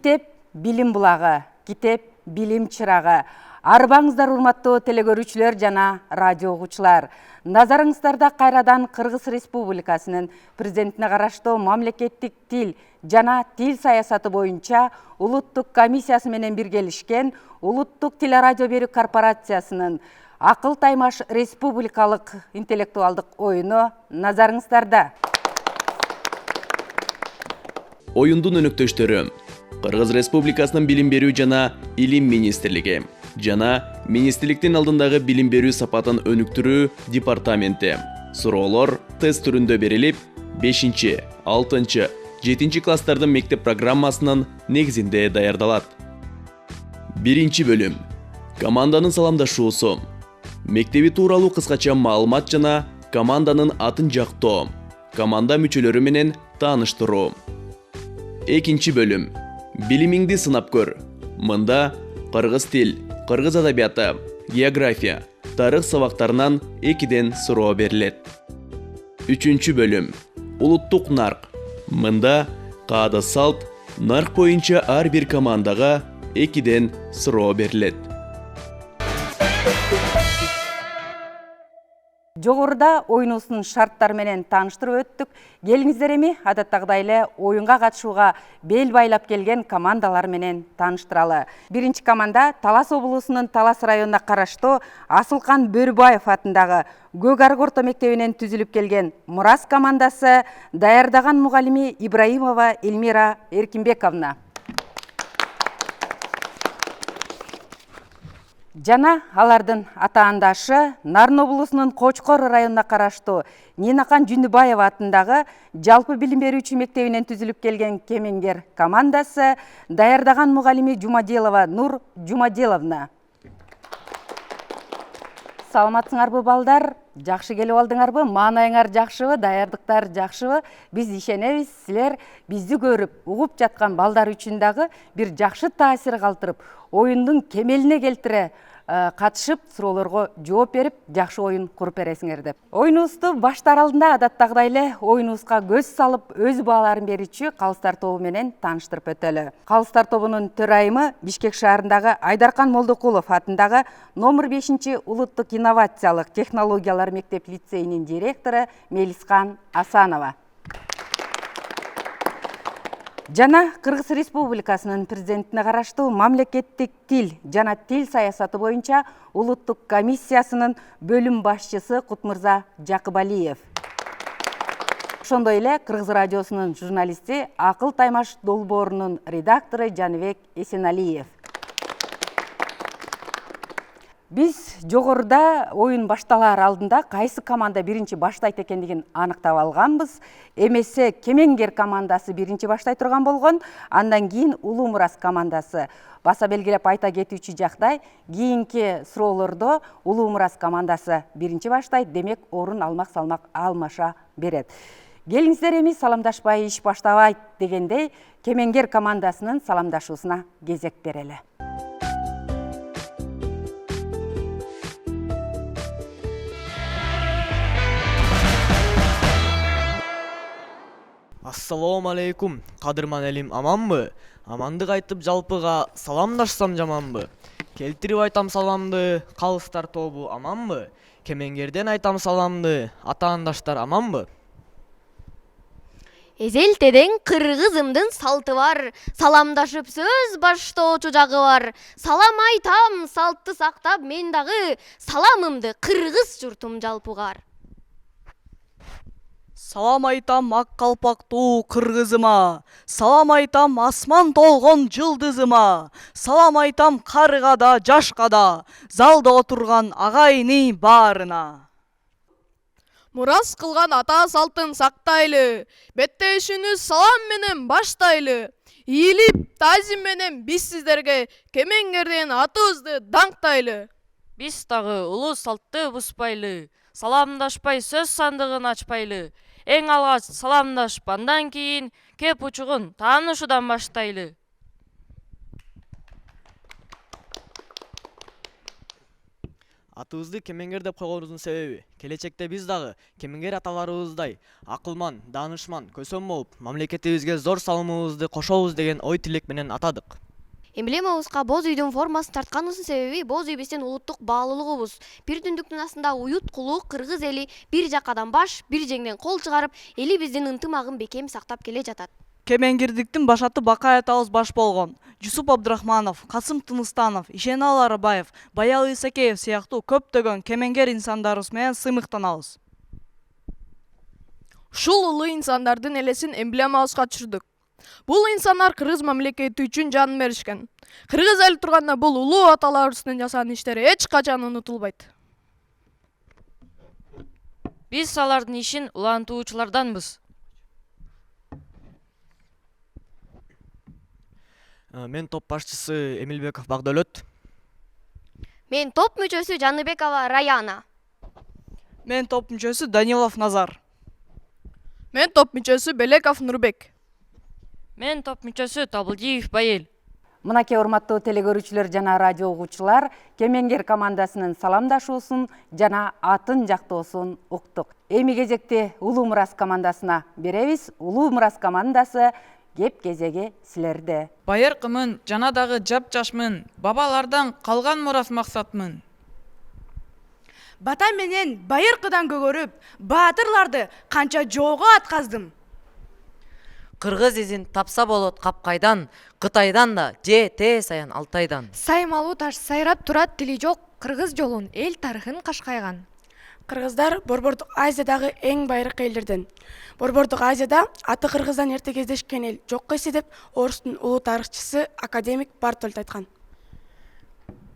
Китеп билим булагы, китеп билим чырагы. Арбаңыздар урматтуу телекөрүүчүлөр жана радио угуучулар. Назарыңыздарда кайрадан Кыргыз Республикасынын президентине караштуу мамлекеттик тил жана тил саясаты боюнча улуттук комиссиясы менен биргелишкен Улуттук телерадио берүү корпорациясынын Акыл Таймаш республикалык интеллектуалдык оюну назарыңыздарда. Оюндун өнөктөштөрү Кыргыз Республикасынын билим берүү жана илим министрлиги жана министрликтин алдындагы билим берүү сапатын өнүктүрүү департаменти. Суроолор тест түрүндө берилип, 5, 6, 7 класстардын мектеп программасынын негизинде даярдалат. 1 бөлүм. Команданын саламдашуусу. Мектеби тууралуу кыскача маалымат жана команданын атын жактоо. Команда мүчөлөрү менен тааныштыруу. 2 бөлүм. Билимиңди сынап көр. Мында кыргыз тил, кыргыз адабияты, география, тарых сабактарынан 2ден суроо берилет. 3 бөлүм. Улуттук нарк. Мында каада салт, нарк боюнча ар бир командага 2ден суроо берилет. Жогоруда оюнубуздун шарттары менен тааныштырып өттүк. Келиңиздер эми адаттагыдай эле оюнга катышууга бел байлап келген командалар менен тааныштыралы. Биринчи команда Талас облусунун Талас районуна караштуу Асылкан Бөрүбаев атындагы Көк Арык орто мектебинен түзүлүп келген Мурас командасы, даярдаган мугалими Ибраимова Эльмира Эркинбековна. Жана алардын атаандашы Нарын облусунун Кочкор районуна караштуу Нинакан Жүнүбаева атындагы жалпы билим берүүчү мектебинен түзүлүп келген Кемеңгер командасы, даярдаган мугалими Жумаделова Нур Жумаделовна. Саламатсыңарбы балдар? Жакшы келип алдыңарбы? Маанайыңар жакшыбы? Даярдыктар жакшыбы? Биз ишенебиз, силер бизди көрүп, угуп жаткан балдар үчүн дагы бир жакшы таасир калтырып, оюндун кемелине келтире катышып, суроолорго жооп берип, жакшы оюн куруп бересиңер деп. Оюнубузду баштар алдында адаттагыдай эле оюнубузга көз салып, өз бааларын берүүчү Калыстар тобу менен тааныштырып өтөлү. Калыстар тобунун төрайымы Бишкек шаарындагы Айдаркан Молдокулов атындагы номер 5 улуттук инновациялык технологиялар мектеп лицейинин директору Мелискан Асанова. Жана Кыргыз Республикасынын президентине караштуу мамлекеттик тил жана тил саясаты боюнча улуттук комиссиясынын бөлүм башчысы Кутмырза Жакыбалиев. Ошондой эле Кыргыз радиосунун журналисти, Акыл Таймаш долбоорунун редактору Жаныбек Эсеналиев. Биз жогоруда оюн башталар алдында кайсы команда биринчи баштайт экендигин аныктап алганбыз. Эмесе Кемеңгер командасы биринчи баштай турган болгон, андан кийин Улуу Мурас командасы. Баса белгилеп айта кетүүчү жактай, кийинки суроолордо Улуу Мурас командасы биринчи баштайт, демек орун алмак салмак алмаша берет. Келиңиздер эми саламдашпай иш баштабайт дегендей, Кемеңгер командасынын саламдашуусуна кезек берели. Ассалому алейкум, кадырман элим, аманбы? Амандык айтып жалпыга саламдашсам жаманбы? Келтирип айтам саламды, Калыстар тобу аманбы? Кемеңгерден айтам саламды, атаандаштар аманбы? Эзелтеден кыргызымдын салты бар, саламдашып сөз баштоочу жагы бар. Салам айтам, салтты сактап мен дагы, саламымды кыргыз журтум жалпыгар. Салам айтам ак калпактуу кыргызыма, салам айтам асман толгон жылдызыма, салам айтам карыга да жашка да, залда отурган агайыны баарына. Мурас кылган ата салтын сактайлы, беттешүүнү салам менен баштайлы. Ийилип, тазим менен биз сиздерге Кемеңгерден атыбызды даңктайлы. Биз дагы улуу салтты бузбайлы, саламдашпай сөз сандыгын ачпайлы. Эң алгач саламдашып, андан кийин кеп учугун таанышуудан баштайлы. Атыбызды Кемеңгер деп койгонубуздун себеби келечекте биз дагы Кемеңгер аталарыбыздай акылман, даанышман, көсөм болуп, мамлекетибизге зор салымыбызды кошобуз деген ой тилек менен атадык. Эмблемабызга боз үйдүн формасын тартканыбыздын себеби боз үй биздин улуттук баалуулугубуз. Бир түндүктүн астында уют кулуу кыргыз эли бир жакадан баш, бир жеңден кол чыгарып, эли биздин ынтымагын бекем сактап келе жатат. Кемеңгердиктин башаты Бакай атабыз баш болгон. Жусуп Абдрахманов, Касым Тыныстанов, Ишенал Арабаев, Баял Исакеев сыяктуу көптөгөн кемеңгер инсандарыбыз менен сыймыктанабыз. Ушул улуу инсандардын элесин эмблемабызга түшүрдүк. Бул инсандар кыргыз мамлекети үчүн жанын беришкен. Кыргыз эли турганда бул улуу аталарыбыздын жасаган иштери эч качан унутулбайт. Биз алардын ишин улантуучуларданбыз. Мен топ башчысы Эмилбеков Багдөлөт. Мен топ мүчөсү Жаныбекова Раяна. Мен топ мүчөсү Данилов Назар. Мен топ мүчөсү Белеков Нурбек. Мен топ мүчөсү Табылдиев Байел. Мынакей урматтуу телекөрүүчүлөр жана радио угуучулар, Кемеңгер командасынын саламдашуусун жана атын жактоосун уктук. Эми кезекте Улуу Мурас командасына беребиз. Улуу Мурас командасы кеп кезеги силерде. Байыркымын, жана дагы жап-жашмын, бабалардан калган мурас максатмын. Бата менен байыркыдан көгөрүп, баатырларды канча жоого атказдым. Кыргыз изин тапса болот Капкайдан, Кытайдан да, же тээ саян Алтайдан. Саймалуу таш сайрап турат тили жок, кыргыз жолун, эл тарыхын кашкайган. Кыргыздар Борбордук Азиядагы эң байыркы элдерден. Борбордук Азияда аты кыргыздан эрте кездешкен эл жокко эседеп, орустун улуу тарыхчысы академик Бартольд айткан.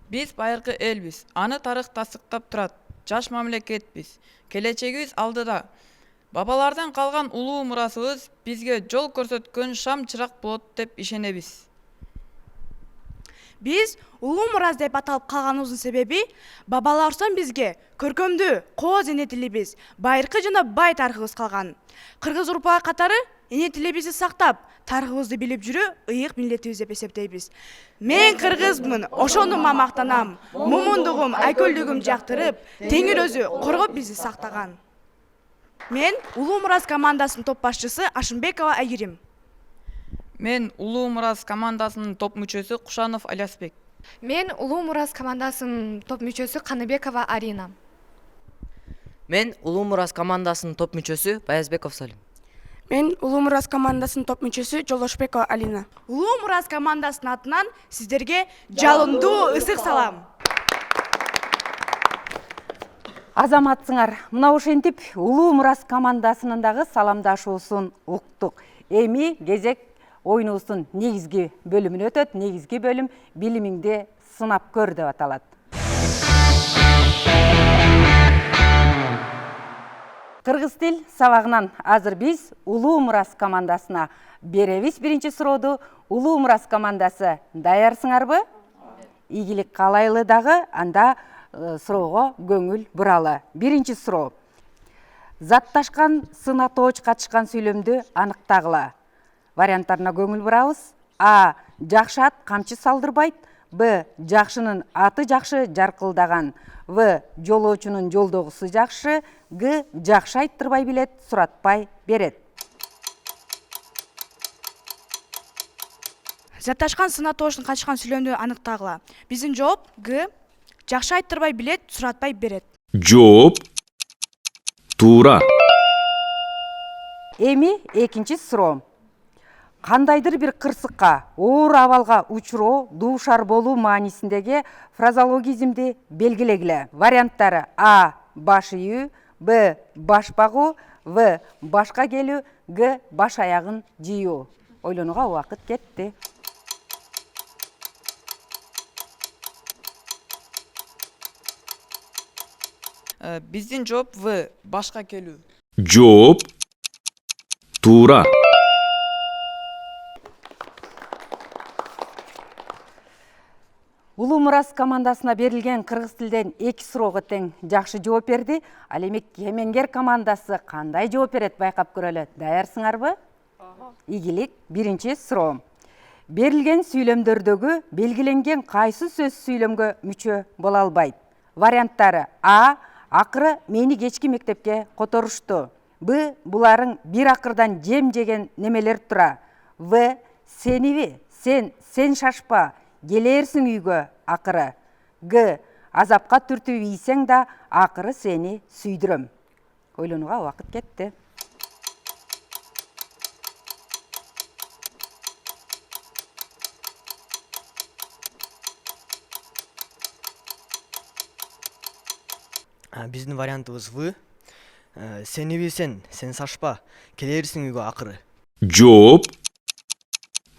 Биз байыркы элбиз, аны тарых тасыктап турат. Жаш мамлекетпиз, келечегибиз алдыда. Бабалардан калган улуу мурасыбыз бизге жол көрсөткөн шам чырак болот деп ишенебиз. Биз улуу мурас деп аталып калганыбыздын себеби бабаларыбыздан бизге көркөмдүү, кооз эне тилибиз, байыркы жана бай тарыхыбыз калган. Кыргыз урпагы катары эне тилибизди сактап, тарыхыбызды билип жүрүү ыйык милдетибиз деп эсептейбиз. Мен кыргызмын, ошондума мактанам. Мумундугум, айкөлдүгүм жактырып, Теңир өзү коргоп бизди сактаган. Мен Улуу Мурас командасынын топ башчысы Ашымбекова Айгерим. Мен Улуу Мурас командасынын топ мүчөсү Кушанов Алясбек. Мен Улуу Мурас командасынын топ мүчөсү Каныбекова Арина. Мен Улуу Мурас командасынын топ мүчөсү Баязбеков Салим. Мен Улуу Мурас командасынын топ мүчөсү Жолошбекова Алина. Улуу Мурас командасынын атынан сиздерге жалындуу ысык салам. Азаматсыңар, мына ошентип Улуу Мурас командасынын дагы саламдашуусун уктук. Эми кезек оюнубуздун негизги бөлүмүнө өтөт. Негизги бөлүм билимиңди сынап көр деп аталат. Кыргыз тил сабагынан азыр биз Улуу Мурас командасына беребиз биринчи сурооду. Улуу Мурас командасы даярсыңарбы? Ийгилик каалайлы дагы, анда суроого көңүл буралы. Биринчи суроо. Затташкан сынатооч катышкан сүйлөмдү аныктагыла. Варианттарына көңүл бурабыз. А. Жакшы ат камчы салдырбайт. Б. Жакшынын аты жакшы жаркылдаган. В. Жолоочунун жолдогусу жакшы. Г. Жакшы айттырбай билет, суратпай берет. Затташкан сынатоочун катышкан сүйлөмдү аныктагыла. Биздин жооп Г. Жакшы айттырбай билет, суратпай берет. Жооп туура. Эми экинчи суроо. Кандайдыр бир кырсыкка, оор абалга учуроо, дуушар болуу маанисиндеги фразологизмди белгилегиле. Варианттары: А. Баш ийүү, Б. Баш багуу, В. Башка келүү, Г. Баш аягын жыйуу. Ойлонууга убакыт кетти. Биздин жооп В. Башка келүү. Жооп туура. Улуу Мурас командасына берилген кыргыз тилден 2 суроого тең жакшы жооп берди. Ал эми Кемеңгер командасы кандай жооп берет байкап көрөлү. Даярсыңарбы? Ийгилик, биринчи суроо. Берилген сүйлөмдөрдөгү белгиленген кайсы сөз сүйлөмгө мүчө боло албайт? Варианттары: А. Акыры мени кечки мектепке которушту. Б. Буларың бир акырдан жем жеген немелер тура. В. Сениби, сен шашпа, келерсиң үйгө акыры. Г. Азапка түртүп ийсең да акыры сени сүйдүрөм. Ойлонууга убакыт кетти. Биздин вариантыбыз В. Сени билсен, сен сашпа, келерсиң үйгө акыры. Жооп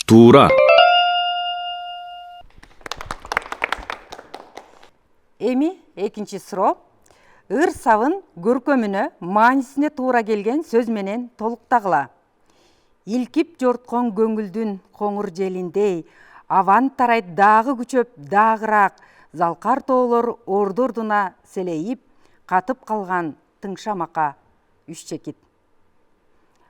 туура. Эми экинчи суроо. Ыр сабын көркөмүнө, маанисине туура келген сөз менен толуктагыла. Илкип жорткон көңүлдүн коңур желиндей, аван тарайт дагы күчөп дагыраак, залкар тоолор орду-ордуна селейип, катып калган тыңшамака үч чекит.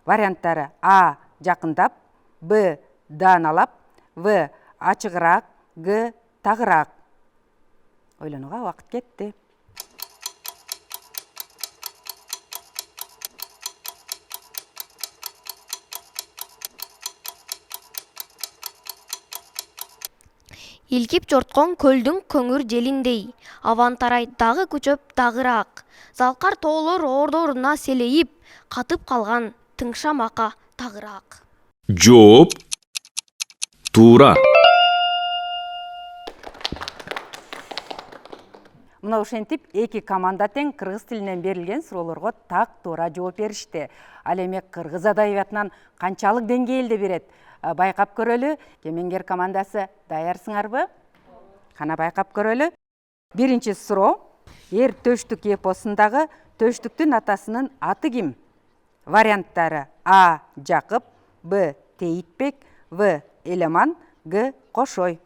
Варианттары: А. Жакындап, Б. Дааналап, В. Ачыгыраак, Г. Тагыраак. Ойлонууга убакыт кетти. Илкип жорткон көлдүн көңүр желиндей, аван тарайт дагы күчөп дагыраак, залкар тоолор орду-ордуна селейип, катып калган тыңшамака тагыраак. Жооп туура. Мына ошентип эки команда тең кыргыз тилинен берилген суроолорго так туура жооп беришти. Ал эми кыргыз адабиятынан канчалык деңгээлде берет? Байкап көрөлү. Кемеңгер командасы даярсыңарбы? Кана байкап көрөлү. Биринчи суроо. Эр төштүк эпосундагы төштүктүн атасынын аты ким? Варианттары: А. Жакып, Б. Тейитбек, В. Элеман, Г. Кошой.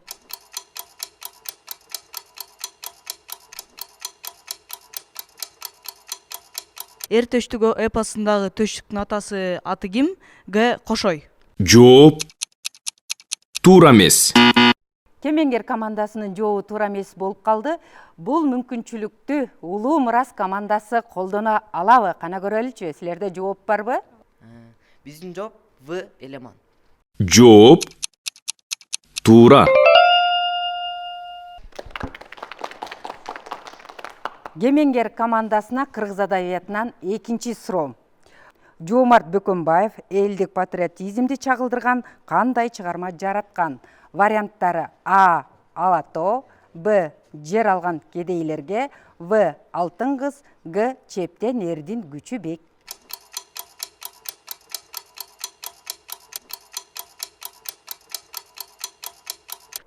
Эр төштүгү эпосундагы төштүктүн атасы аты ким? Г. Кошой. Жооп туура эмес. Кемеңгер командасынын жообу туура эмес болуп калды. Бул мүмкүнчүлүктү Улуу Мурас командасы колдоно алабы? Кана көрөлүчү. Силерде жооп барбы? Биздин жооп В. Элеман. Жооп туура. Кемеңгер командасына кыргыз адабиятынан экинчи суроо. Жоомарт Бөкөнбаев элдик патриотизмди чагылдырган кандай чыгарма жараткан? Варианттары: А. Алатоо, Б. Жер алган кедейлерге, В. Алтын кыз, Г. Чептен эрдин күчү бек.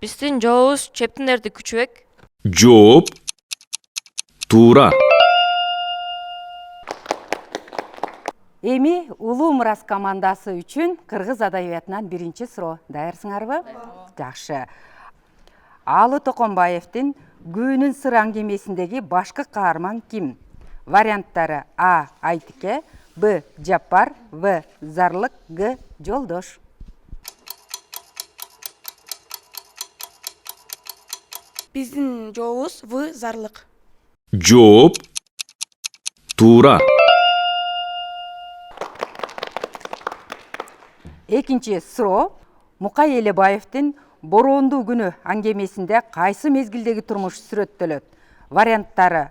Биздин жообубуз Чептин эрдин күчү бек. Жооп туура. Эми Улуу Мурас командасы үчүн кыргыз адабиятынан биринчи суроо. Даярсыңарбы? Жакшы. Алы Токонбаевдин Күнүн сыр аңгемесиндеги башкы каарман ким? Варианттары: А. Айтике, Б. Жаппар, В. Зарлык, Г. Жолдош. Биздин жообубуз В. Зарлык. Жооп туура. Экинчи суроо. Мукай Элебаевдин Бороондуу күнү аңгемесинде кайсы мезгилдеги турмуш сүрөттөлөт? Варианттары: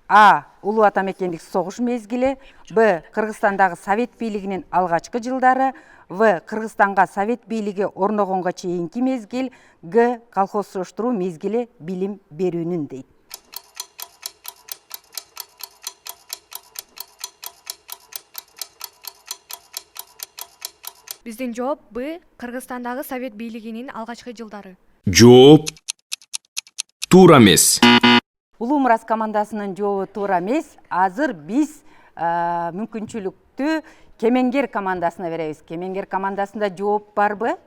А. Улуу ата мекендик согуш мезгили, Б. Кыргызстандагы Совет бийлигинин алгачкы жылдары, В. Кыргызстанга Совет бийлиги орногонго чейинки мезгил, Г. Колхозчоштуруу мезгили билим берүүнүн дейт. Биздин жооп Б. Кыргызстандагы Совет бийлигинин алгачкы жылдары. Жооп туура эмес. Улуу Мурас командасынын жообу туура эмес. Азыр биз мүмкүнчүлүктү Кемеңгер командасына беребиз. Кемеңгер командасында жооп барбы?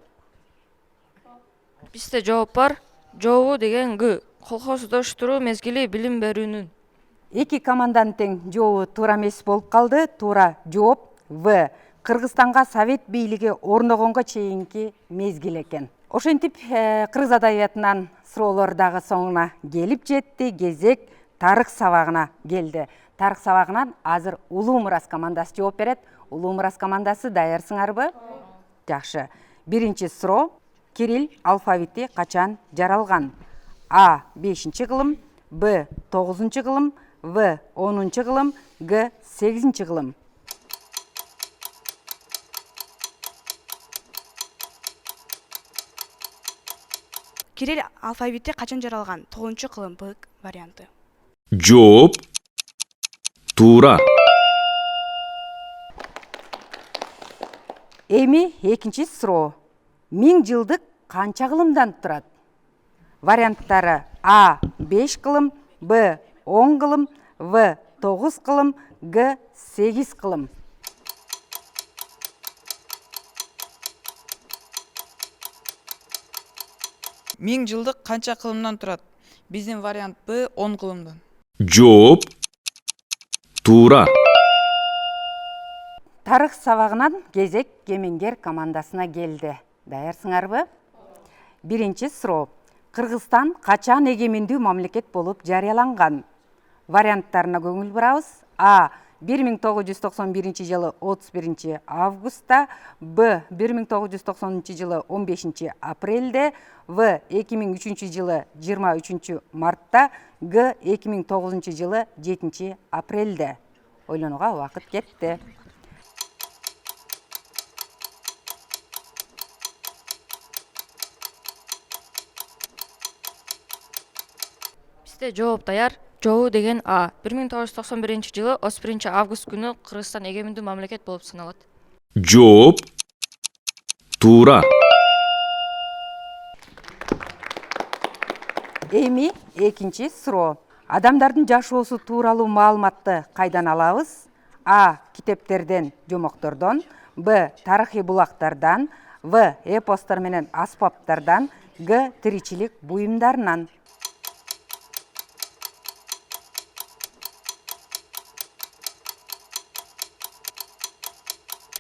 Бизде жооп бар. Жообу деген Г. Колхоздоштуруу мезгили билим берүүнүн. Эки команданын тең жообу туура эмес болуп калды. Туура жооп В. Кыргызстанга Совет бийлиги орногонго чейинки мезгил экен. Ошентип кыргыз адабиятынан суроолор дагы соңуна келип жетти. Кезек тарых сабагына келди. Тарых сабагынан азыр Улуу Мурас командасы жооп берет. Улуу Мурас командасы даярсыңарбы? Жакшы. Биринчи суроо: Кирилл алфавити качан жаралган? А. 5-кылым, Б. 9-кылым, В. 10-кылым, Г. 8-кылым. Кирилл алфавити качан жаралган? 9-кылым Б варианты. жооп туура. Эми экинчи суроо: 1000 жылдык канча кылымдан турат? Варианттары: А. 5 кылым, Б. 10 кылым, В. 9 кылым, Г. 8 кылым. Миң жылдык канча кылымдан турат? Биздин вариант Б 10 кылымдан. жооп туура. Тарых сабагынан кезек Кемеңгер командасына келди. Даярсыңарбы? Биринчи суроо: Кыргызстан качан эгемендүү мамлекет болуп жарыяланган? Варианттарына көңүл бурабыз. А. 1991 жылы 31 августта, Б. 1990 жылы 15 апрелде, В. 2003 жылы 23 мартта, Г. 2009 жылы 7 апрелде. Ойлонууга убакыт кетти. Бизде жооп даяр. Жоо деген А. 1991 жылы 31 август күнү Кыргызстан эгемендүү мамлекет болуп саналат. жооп туура. Эми экинчи суроо: Адамдардын жашоосу тууралуу маалыматты кайдан алабыз? А. Китептерден, жомоктордон, Б. Тарыхый булактардан, В. Эпостор менен аспаптардан, Г. Тиричилик буюмдарынан.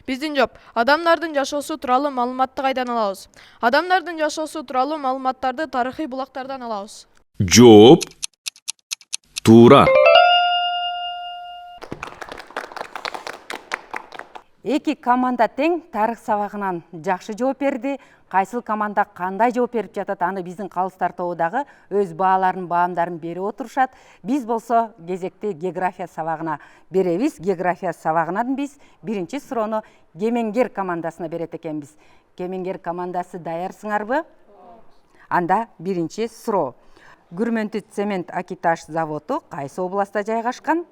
Биздин жооп: адамдардын жашоосу тууралуу маалыматты кайдан алабыз? Адамдардын жашоосу тууралуу маалыматтарды тарыхый булактардан алабыз. жооп туура. Эки команда тең тарых сабагынан жакшы жооп берди. Кайсыл команда кандай жооп берип жатат, аны биздин калыстар тобу дагы өз баамдарын берип отурушат. Биз болсо кезекти география сабагына беребиз. География сабагынан биз биринчи суроону Кемеңгер командасына берет экенбиз. Кемеңгер командасы даярсыңарбы? Анда биринчи суроо: Күрмөнтү цемент акиташ заводу кайсы областта жайгашкан?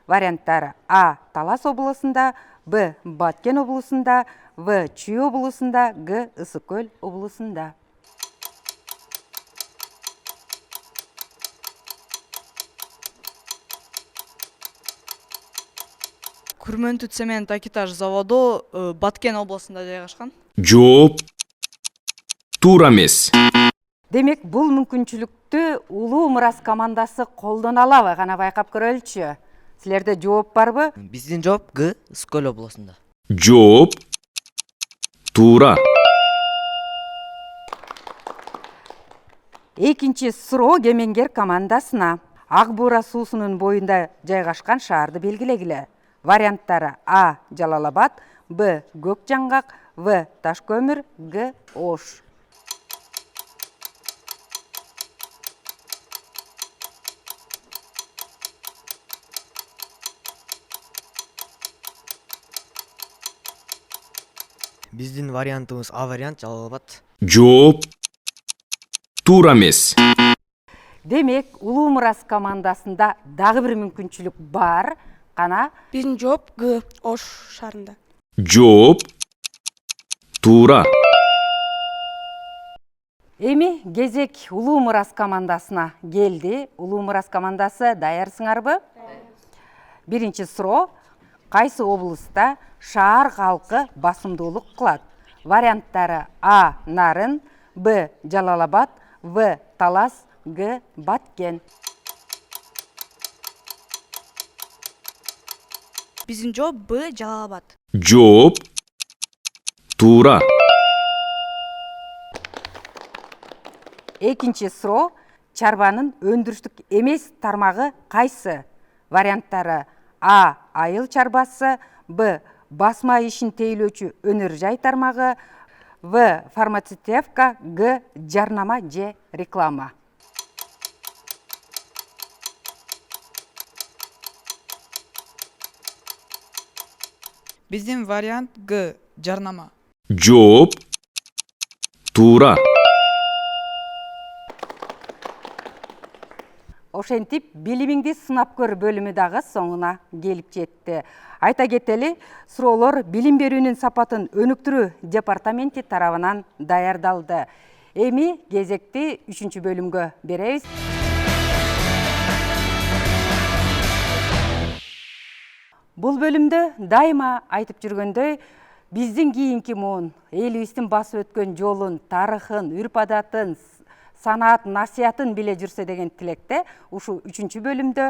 Варианттары: А. Талас облусунда, Б. Баткен облусунда, В. Чүй облусунда, Г. Ысык көл облусунда. Күрмөнтү цемент акитаж заводу Баткен областында жайгашкан. жооп туура эмес. Демек, бул мүмкүнчүлүктү Улуу Мурас командасы колдоно алабы? Гана байкап көрөлүчү. Силерде жооп барбы? Биздин жооп Г Ысык көл облусунда. жооп туура. Экинчи суроо Кемеңгер командасына: Ак Буура суусунун боюнда жайгашкан шаарды белгилегиле. Варианттары: А. Жалал-Абад, Б. Көк Жаңгак, В. Ташкөмүр, Г. Ош. Биздин вариантыбыз А вариант, Жалал-Абад. жооп туура эмес. Демек, Улуу Мурас командасында дагы бир мүмкүнчүлүк бар. Кана Биздин жооп Г Ош шаарында. жооп туура. эми кезек Улуу Мурас командасына келди. Улуу Мурас командасы даярсыңарбы? Биринчи суроо: Кайсы облуста шаар калкы басымдуулук кылат? Варианттары: А. Нарын, Б. Жалал-Абад, В. Талас, Г. Баткен. Биздин жооп Б Жалал-Абад. жооп туура. Экинчи суроо: чарбанын өндүрүштүк эмес тармагы кайсы? Варианттары: А. Айыл чарбасы, Б. Басма ишин тейлөөчү өнөр жай тармагы, В. Фармацевтика, Г. Жарнама же реклама. Биздин вариант Г. Жарнама. Жооп туура. Ошентип, билимиңди сынап көр бөлүмү дагы соңуна келип жетти. Айта кетели, суроолор билим берүүнүн сапатын өнүктүрүү департаменти тарабынан даярдалды. Эми кезекти 3-чү бөлүмгө беребиз. Бул бөлүмдө дайыма айтып жүргөндөй, биздин кийинки муун, элибиздин басып өткөн жолун, тарыхын, үрп-адатын, санаат насиятын биле жүрсө деген тилекте ушул 3-чү бөлүмдө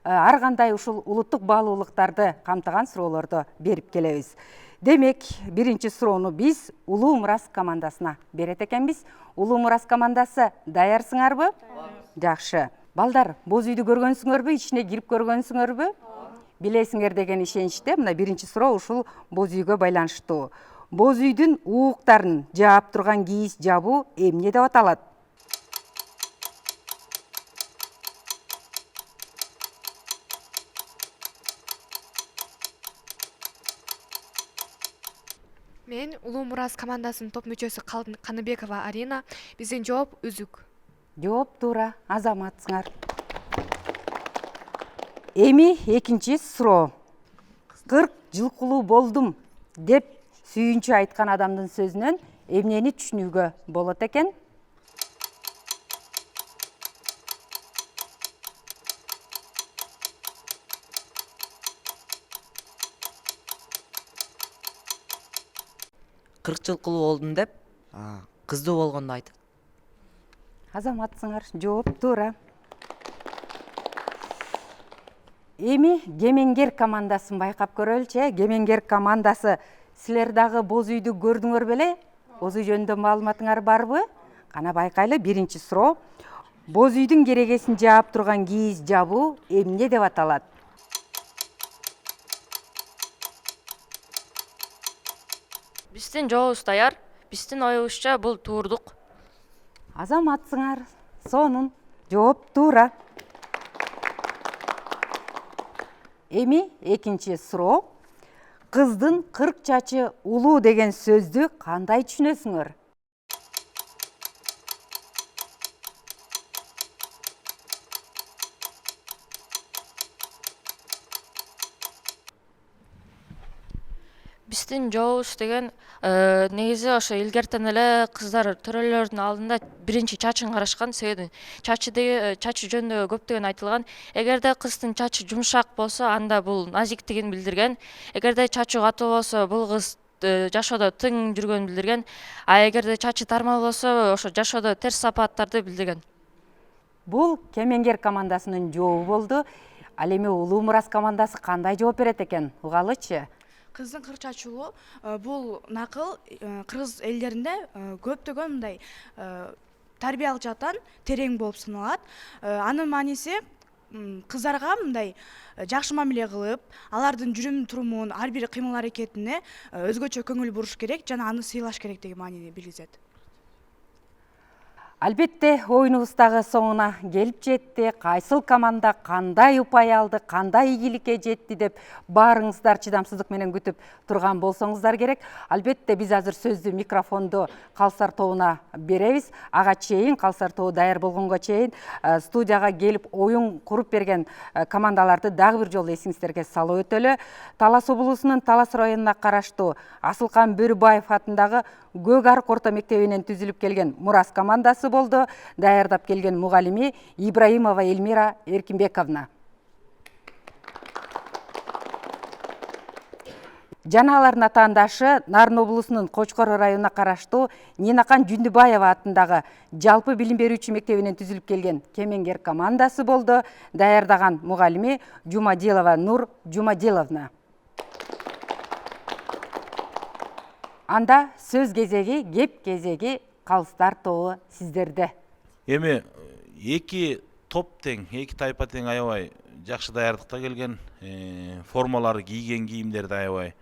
ар кандай ушул улуттук баалуулуктарды камтыган суроолорду берип келебиз. Демек, биринчи суроону биз Улуу Мурас командасына берет экенбиз. Улуу Мурас командасы даярсыңарбы? Жакшы. Балдар, боз үйдү көргөнсүңөрбү, ичине кирип көргөнсүңөрбү? Билесиңер деген ишеничте, мына биринчи суроо ушул боз үйгө байланыштуу. Боз үйдүн ууктарын жаап турган кийиз жабуу эмне деп аталат? Мен Улуу Мурас командасынын топ мүчөсү Каныбекова Арина. Биздин жооп үзүк. Жооп туура, азаматсыңар. Эми экинчи суроо. 40 жылкылуу болдум деп сүйүнчү айткан адамдын сөзүнөн эмнени түшүнүүгө болот экен? Кырк жылкылуу болдум деп кыздуу болгондо айтат. Азаматсыңар, жооп туура. Эми Кемеңгер командасын байкап көрөлүчү. Кемеңгер командасы, силер дагы боз үйдү көрдүңөр беле? Боз үй жөнүндө маалыматыңар барбы? Кана байкайлы, биринчи суроо. Боз үйдүн керегесин жаап турган кийиз жабуу эмне деп аталат? Биздин жообубуз даяр. Биздин оюбузча бул туурдук. Азаматсыңар, сонун, жооп туура. Эми экинчи суроо. Кыздын 40 чачы улуу деген сөздү кандай түшүнөсүңөр? Биздин жообубуз деген негизи ошо илгертен эле кыздар төрөлөрдүн алдында биринчи чачын карашкан. Себеби чачы жөнүндө көптөгөн айтылган. Эгерде кыздын чачы жумшак болсо, анда бул назиктигин билдирген. Эгерде чачы катуу болсо, бул кыз жашоодо тың жүргөнүн билдирген. А эгерде чачы тармал болсо, ошо жашоодо терс сапааттарды билдирген. Бул Кемеңгер командасынын жообу болду. Ал эми Улуу Мурас командасы кандай жооп берет экен? Угалычы. Кыздын 40 чачуулу бул накыл кыргыз элдеринде көптөгөн мындай тарбиялык жактан терең болуп саналат. Анын мааниси кыздарга мындай жакшы мамиле кылып, алардын жүрүм турумун, ар бир кыймыл аракетине өзгөчө көңүл буруш керек жана аны сыйлаш керек деген маанини билгизет. Албетте, оюнубуз дагы соңуна келип жетти. Кайсыл команда кандай упай алды, кандай ийгиликке жетти деп баарыңыздар чыдамсыздык менен күтүп турган болсоңуздар керек. Албетте, биз азыр сөздү, микрофонду Калсар тобуна беребиз. Ага чейин, Калсар тобу даяр болгонго чейин студияга келип оюн куруп берген командаларды дагы бир жолу эсиңиздерге салып өтөлү. Талас облусунун Талас районуна караштуу Асылкан Бөрүбаев атындагы Көк Арык орто мектебинен түзүлүп келген Мурас командасы болду. Даярдап келген мугалими Ибраимова Эльмира Эркинбековна. Жана алардын атаандашы Нарын облусунун Кочкор районуна караштуу Нинакан Жүндүбаева атындагы жалпы билим берүүчү мектебинен түзүлүп келген Кемеңгер командасы болду. Даярдаган мугалими Жумадилова Нур Жумадиловна. Анда сөз кезеги, кеп кезеги Калыстар тобу сиздерде. Эми эки топ тең, эки тайпа тең аябай жакшы даярдыкта келген, формалары кийген кийимдер да аябай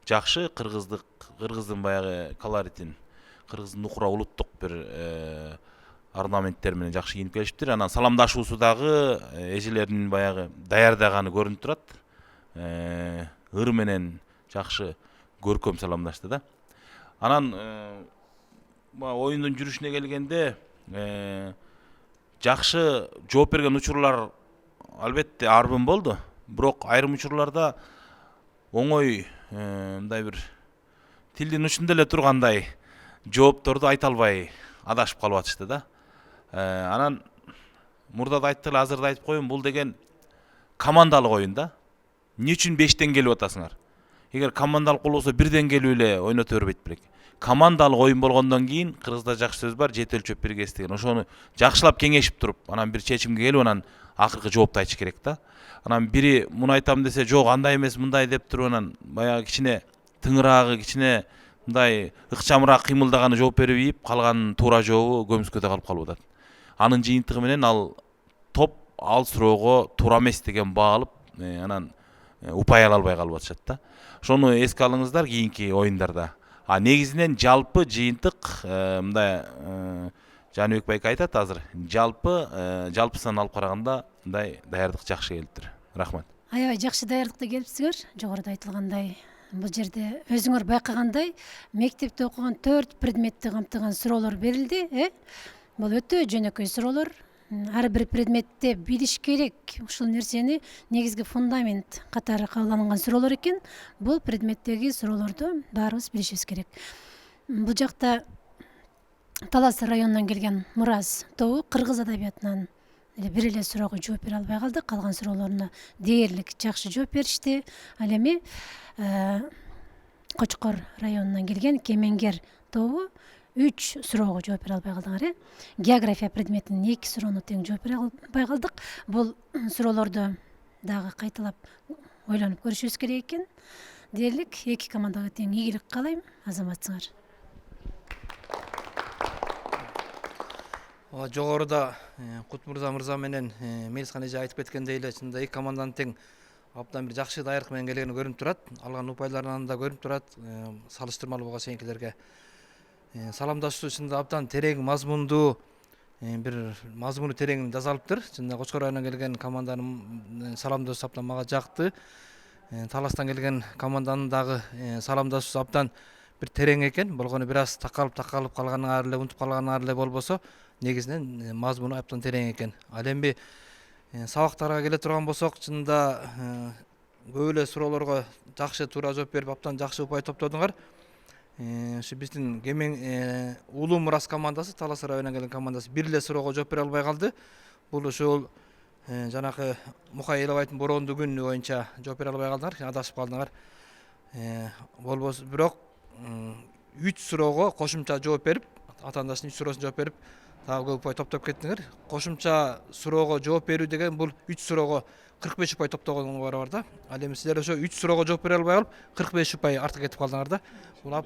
жакшы, кыргыздын баягы колоритин, кыргыздын нукура улуттук бир орнаменттер менен жакшы кийинип келишиптир. Анан саламдашуусу дагы эжелердин баягы даярдаганы көрүнүп турат. Ыр менен жакшы көркөм саламдашты да. Анан оюндун жүрүшүнө келгенде жакшы жооп берген учурлар албетте арбын болду. Бирок айрым учурларда оңой мындай бир тилдин учунда эле тургандай жоопторду айта албай адашып калып атышты да. Анан мурда да айттык эле, азыр да айтып коеюн, бул деген командалык оюн да. Эмне үчүн 5тен келип атасыңар? Эгер командалык болбосо 1ден келип эле ойното бербейт белек. Командалык оюн болгондон кийин кыргызда жакшы сөз бар, жет өлчөп бир кес деген. Ошону жакшылап кеңешип туруп, анан бир чечимге келип, анан акыркы жоопту айтыш керек да. Анан бири муну айтам десе, жок андай эмес, мындай деп туруп, анан баягы кичине тыңыраагы, кичине мындай ыкчамыраак кыймылдаганы жооп берип ийип, калган туура жообу көмүскөдө калып атат. Анын жыйынтыгы менен топ ал суроого туура эмес деген баа алып, анан упай ала албай калып атышат да. Ошону эске алыңыздар кийинки оюндарда. Негизинен жалпы жыйынтык мындай Жаныбек байке айтат азыр, жалпысынан алып караганда мындай даярдык жакшы келиптир. Рахмат. Аябай жакшы даярдыкта келипсиздер. Жогоруда айтылгандай, бул жерде өзүңөр байкагандай, мектепте окуган 4 предметти камтыган суроолор берилди, Бул өтө жөнөкөй суроолор. Ар бир предметте билиш керек. Ушул нерсени негизги фундамент катары кабыл алынган суроолор экен. Бул предметтеги суроолорду баарыбыз билишибиз керек. Бул жакта Талас районунан келген Мураз тобу кыргыз адабиятынан бир эле суроого жооп бере албай калды. Калган суроолоруна дээрлик жакшы жооп беришти. Ал эми Кочкор районунан келген Кемеңгер тобу 3 суроого жооп бере албай калдыңар. География предметинин 2 суроону тең жооп бере албай калдык. Бул суроолорду дагы кайталап ойлонуп көрүшүбүз керек экен. Дээрлик 2 командага тең ийгилик каалайм. Азаматсыңар. Жогоруда Кутмурза мырза менен Мелисхан эже айтып кеткендей эле, чынында 2 команданын тең абдан бир жакшы даярдык менен келгени көрүнүп турат. Алган упайларынан да көрүнүп турат. Салыштырмалуу буга чейинкилерге саламдашуу чынында абдан терең, мазмундуу, бир мазмуну терең жасалыптыр. Чынында Кочкор районунан келген команданын саламдашуусу абдан мага жакты. Таластан келген команданын дагы саламдашуусу абдан бир терең экен. Болгону бир аз такалып калганыңар эле, унутуп калганыңар эле болбосо, негизинен мазмуну абдан терең экен. Ал эми сабактарга келе турган болсок, чынында көп эле суроолорго жакшы туура жооп берип, абдан жакшы упай топтодуңар. Ушу биздин Улуу Мурас командасы, Талас районунан келген командасы бир эле суроого жооп бере албай калды. Бул ушул жанакы Мукай Элебайдын Боронду күнү боюнча жооп бере албай калдыңар, адашып калдыңар. Болбосо бирок 3 суроого кошумча жооп берип, атаандаштын 3 суроосуна жооп берип, дагы көп упай топтоп кеттиңер. Кошумча суроого жооп берүү деген бул 3 суроого 45 упай топтогонгор бар да. Ал эми силер ошо 3 суроого жооп бере албай калып, 45 упай артка кетип калдыңар да. Бул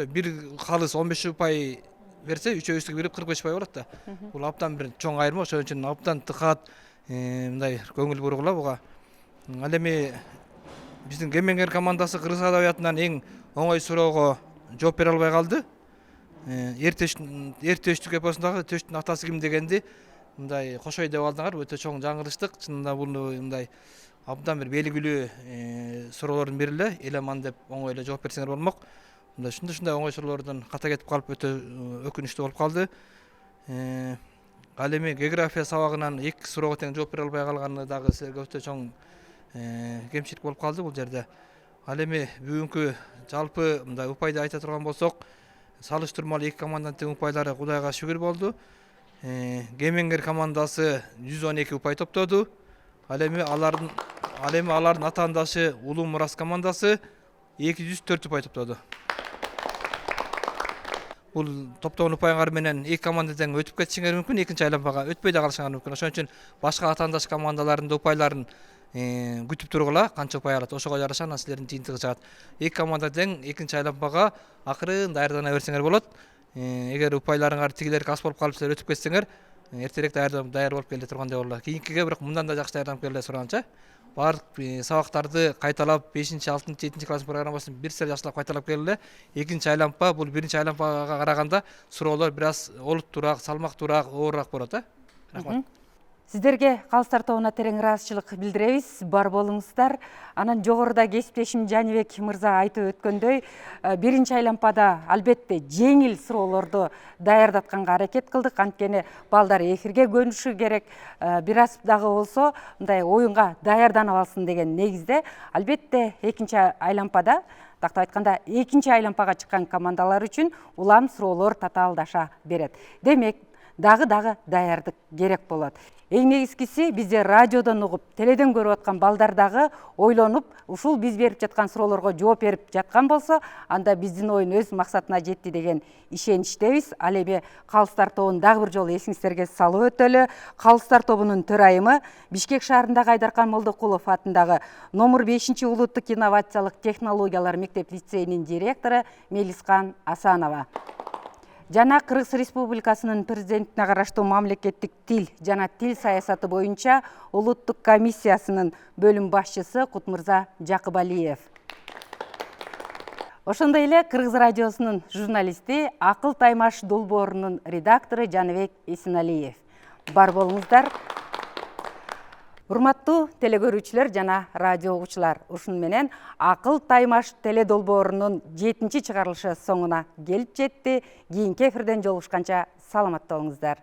бир калыс 15 упай берсе, үчөөбүздүгү бирип 45 упай болот да. Бул абдан бир чоң айырма, ошон үчүн абдан тыкаат, мындай көңүл бургула буга. Ал эми биздин Кемеңгер командасы кыргыз адабиятынан эң оңой суроого жооп бере албай калды. Эртөштүк эпосундагы төштүн атасы ким дегенди мындай кошой деп алдыңар, өтө чоң жаңылыштык. Чынында бул мындай абдан бир белгилүү суроолордун бири эле, Эламан деп оңой эле жооп берсеңер болмок. Ушундай оңой суроолордон ката кетип калып өтө өкүнүчтүү болуп калды. Ал эми география сабагынан 2 суроого тең жооп бере албай калганы дагы силерге өтө чоң кемчилик болуп калды бул жерде. Ал эми бүгүнкү жалпы мындай упайды айта турган болсок, салыштырмалуу 2 команданын тең упайлары Кудайга шүгүр болду. Кемеңгер командасы 112 упай топтоду. Ал эми алардын атаандашы Улуу Мурас командасы 204 упай топтоду. Бул топтогон упайыңар менен 2 команда тең өтүп кетишиңер мүмкүн, экинчи айланмага өтпөй да калышыңар мүмкүн. Ошон үчүн башка атаандаш командалардын да упайларын күтүп тургула, канча упай алат, ошого жараша анан силердин жыйынтыгы чыгат. 2 команда тең экинчи айланмага акырын даярдана берсеңер болот. Эгер упайларыңар тигилерге ас болуп калып силер өтүп кетсеңер, эртерээк даяр болуп келе тургандай болду. Кийинкиге бирок мындан да жакшы даярданып келе суранча баардык сабактарды кайталап 5-6-7 класс программасын бир сер жакшылап кайталап келе. Экинчи айлампа бул биринчи айлампага караганда суроолор бир аз олуттуураак, салмактуураак, оорураак болот. Рахмат. Сіздерге Калыстар тобуна терең ыраазычылык билдиребиз. Бар болуңуздар. Анан жогоруда кесиптешим Жанибек мырза айтып өткөндөй, биринчи айлампада албетте жеңил суроолорду даярдатканга аракет кылдык. Анткени балдар эфирге көнүшү керек. Бир аз дагы болсо мындай оюнга даярданып алсын деген негизде албетте экинчи айлампада, тактап айтканда экинчи айлампага чыккан командалар үчүн улам суроолор татаалдаша берет. Демек, дагы даярдык керек болот. Эң негизгиси бизде радиодон угуп, теледен көрүп аткан балдар дагы ойлонуп, ушул биз берип жаткан суроолорго жооп берип жаткан болсо, анда биздин оюн өз максатына жетти деген ишеничтебиз. Ал эми Калыстар тобун дагы бир жолу эсиңиздерге салып өтөлү. Калыстар тобунун төрайымы Бишкек шаарындагы Айдаркан Молдокулов атындагы номер 5 улуттук инновациялык технологиялар мектеп-лицейинин директору Мелискан Асанова. Жана Кыргыз Республикасынын президентине караштуу мамлекеттик тил жана тил саясаты боюнча улуттук комиссиясынын бөлүм башчысы Кутмырза Жакыбалиев. Ошондой эле Кыргыз радиосунун журналисти, Акыл Таймаш долбоорунун редактору Жаныбек Эсеналиев. Бар болуңуздар. Урматтуу телекөрүүчүлөр жана радио угуучулар, ушун менен Акыл Таймаш теледолбоорунун 7-чыгарылышы соңуна келип жетти. Кийинки эфирден жолугушканча саламатта болуңуздар.